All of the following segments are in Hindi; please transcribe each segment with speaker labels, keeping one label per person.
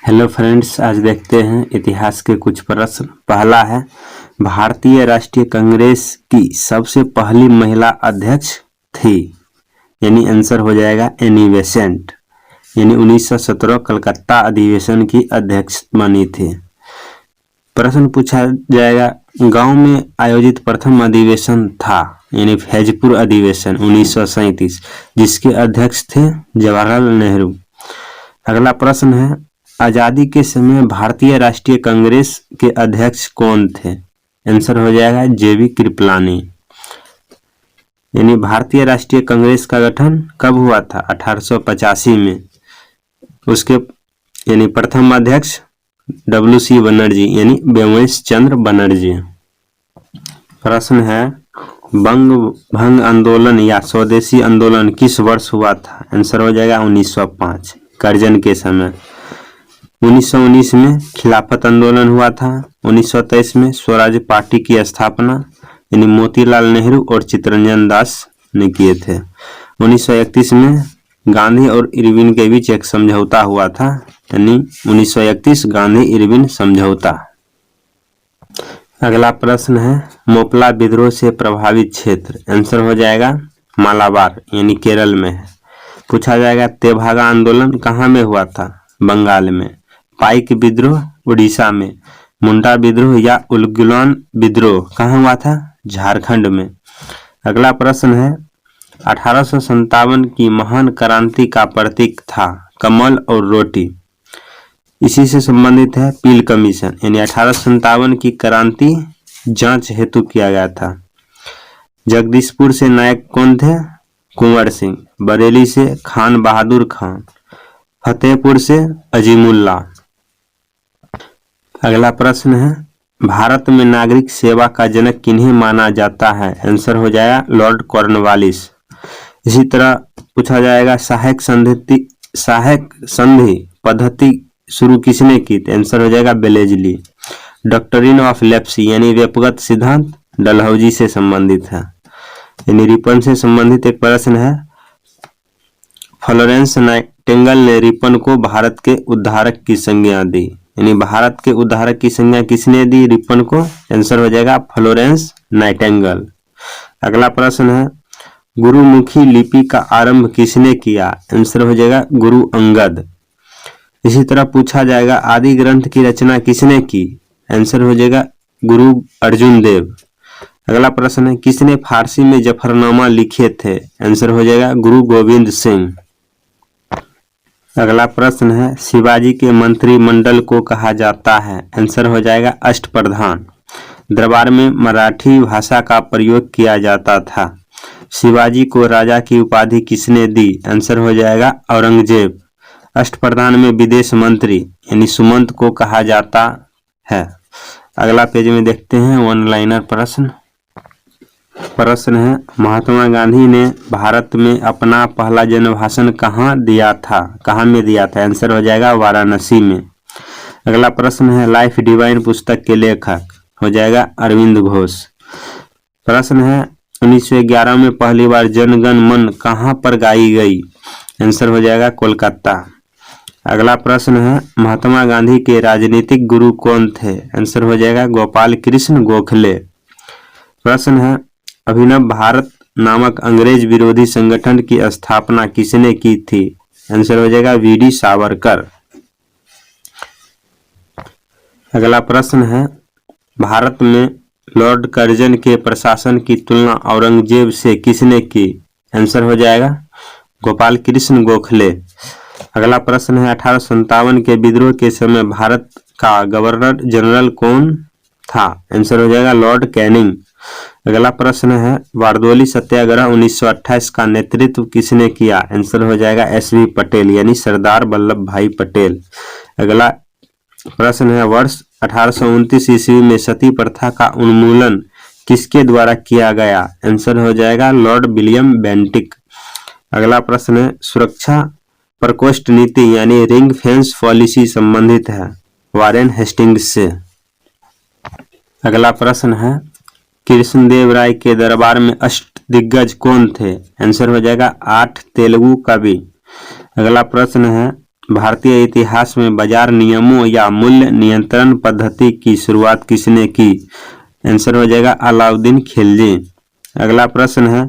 Speaker 1: हेलो फ्रेंड्स, आज देखते हैं इतिहास के कुछ प्रश्न। पहला है, भारतीय राष्ट्रीय कांग्रेस की सबसे पहली महिला अध्यक्ष थी, यानी आंसर हो जाएगा एनी बेसेंट, यानी 1917 कलकत्ता अधिवेशन की अध्यक्ष बनी थी। प्रश्न पूछा जाएगा, गांव में आयोजित प्रथम अधिवेशन था, यानी फैजपुर अधिवेशन 1937, जिसके अध्यक्ष थे जवाहरलाल नेहरू। अगला प्रश्न है, आजादी के समय भारतीय राष्ट्रीय कांग्रेस के अध्यक्ष कौन थे? आंसर हो जाएगा जेबी कृपलानी। यानी भारतीय राष्ट्रीय कांग्रेस का गठन कब हुआ था? 1885 में। उसके यानी प्रथम अध्यक्ष WC बनर्जी, यानी व्योमेश चंद्र बनर्जी। प्रश्न है, बंग भंग आंदोलन या स्वदेशी आंदोलन किस वर्ष हुआ था? आंसर हो जाएगा 1905, करजन के समय। 1919 में खिलाफत आंदोलन हुआ था। 1923 में स्वराज पार्टी की स्थापना यानी मोतीलाल नेहरू और चित्तरंजन दास ने किए थे। 1931 में गांधी और इरविन के बीच एक समझौता हुआ था, यानी 1931 गांधी इरविन समझौता। अगला प्रश्न है, मोपला विद्रोह से प्रभावित क्षेत्र? आंसर हो जाएगा मालाबार, यानी केरल में है। पूछा जाएगा, तेभागा आंदोलन कहाँ में हुआ था? बंगाल में। पाइक विद्रोह उड़ीसा में। मुंडा विद्रोह या उलगुलान विद्रोह कहाँ हुआ था? झारखंड में। अगला प्रश्न है, 1857 की महान क्रांति का प्रतीक था कमल और रोटी। इसी से संबंधित है पील कमीशन, यानी 1857 की क्रांति जांच हेतु किया गया था। जगदीशपुर से नायक कौन थे? कुंवर सिंह। बरेली से खान बहादुर खान। फतेहपुर से अजीमुल्ला। अगला प्रश्न है, भारत में नागरिक सेवा का जनक किन्हें माना जाता है? आंसर हो जाएगा लॉर्ड कॉर्नवालिस। इसी तरह पूछा जाएगा, सहायक संधि पद्धति शुरू किसने की? आंसर हो जाएगा बेलेजली। डॉक्ट्रिन ऑफ लेप्सी यानी व्यक्तिगत सिद्धांत डलहौजी से संबंधित है। यानी रिपन से संबंधित एक प्रश्न है, फ्लोरेंस नाइटिंगेल ने रिपन को भारत के उद्धारक की संज्ञा दी, यानी भारत के उद्धारक की संज्ञा किसने दी रिपन को? आंसर हो जाएगा फ्लोरेंस नाइटिंगेल। अगला प्रश्न है, गुरुमुखी लिपि का आरंभ किसने किया? आंसर हो जाएगा गुरु अंगद। इसी तरह पूछा जाएगा, आदि ग्रंथ की रचना किसने की? आंसर हो जाएगा गुरु अर्जुन देव। अगला प्रश्न है, किसने फारसी में जफरनामा लिखे थे? आंसर हो जाएगा गुरु गोविंद सिंह। अगला प्रश्न है, शिवाजी के मंत्रिमंडल को कहा जाता है? आंसर हो जाएगा अष्टप्रधान। दरबार में मराठी भाषा का प्रयोग किया जाता था। शिवाजी को राजा की उपाधि किसने दी? आंसर हो जाएगा औरंगजेब। अष्टप्रधान में विदेश मंत्री यानी सुमंत को कहा जाता है। अगला पेज में देखते हैं वन लाइनर प्रश्न। प्रश्न है, महात्मा गांधी ने भारत में अपना पहला जनभाषण कहाँ दिया था? कहाँ में दिया था? आंसर हो जाएगा वाराणसी में। अगला प्रश्न है, लाइफ डिवाइन पुस्तक के लेखक? हो जाएगा अरविंद घोष। प्रश्न है, 1911 में पहली बार जन गण मन कहाँ पर गाई गई? आंसर हो जाएगा कोलकाता। अगला प्रश्न है, महात्मा गांधी के राजनीतिक गुरु कौन थे? आंसर हो जाएगा गोपाल कृष्ण गोखले। प्रश्न है, अभिनव भारत नामक अंग्रेज विरोधी संगठन की स्थापना किसने की थी? आंसर हो जाएगा VD सावरकर। अगला प्रश्न है, भारत में लॉर्ड कर्जन के प्रशासन की तुलना औरंगजेब से किसने की? आंसर हो जाएगा गोपाल कृष्ण गोखले। अगला प्रश्न है, 1857 के विद्रोह के समय भारत का गवर्नर जनरल कौन था? आंसर हो जाएगा लॉर्ड कैनिंग। अगला प्रश्न है, बारदोली सत्याग्रह 1928 का नेतृत्व किसने किया? आंसर हो जाएगा SV पटेल यानी सरदार वल्लभ भाई पटेल। अगला प्रश्न है, वर्ष 1829 ईस्वी में सती प्रथा का उन्मूलन किसके द्वारा किया गया? आंसर हो जाएगा लॉर्ड विलियम बेंटिक। अगला प्रश्न है, सुरक्षा प्रकोष्ठ नीति यानी रिंग फेंस पॉलिसी संबंधित है वारेन हेस्टिंग्स से। अगला प्रश्न है, कृष्णदेव राय के दरबार में अष्टदिग्गज कौन थे? आंसर हो जाएगा 8 तेलुगु कवि। अगला प्रश्न है, भारतीय इतिहास में बाजार नियमों या मूल्य नियंत्रण पद्धति की शुरुआत किसने की? आंसर हो जाएगा अलाउद्दीन खिलजी। अगला प्रश्न है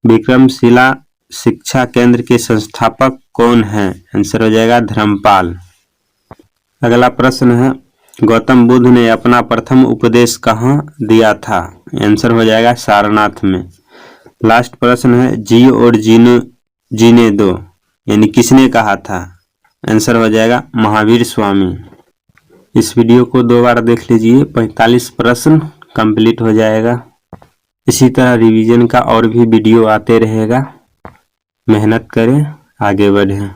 Speaker 1: विक्रमशिला शिक्षा केंद्र के संस्थापक कौन हैं? आंसर हो जाएगा धर्मपाल। अगला प्रश्न है गौतम बुद्ध ने अपना प्रथम उपदेश कहाँ दिया था? आंसर हो जाएगा सारनाथ में। लास्ट प्रश्न है जियो और जीने दो यानी किसने कहा था? आंसर हो जाएगा महावीर स्वामी। इस वीडियो को 2 बार देख लीजिए, 45 प्रश्न कंप्लीट हो जाएगा। इसी तरह रिवीजन का और भी वीडियो आते रहेगा। मेहनत करें, आगे बढ़ें।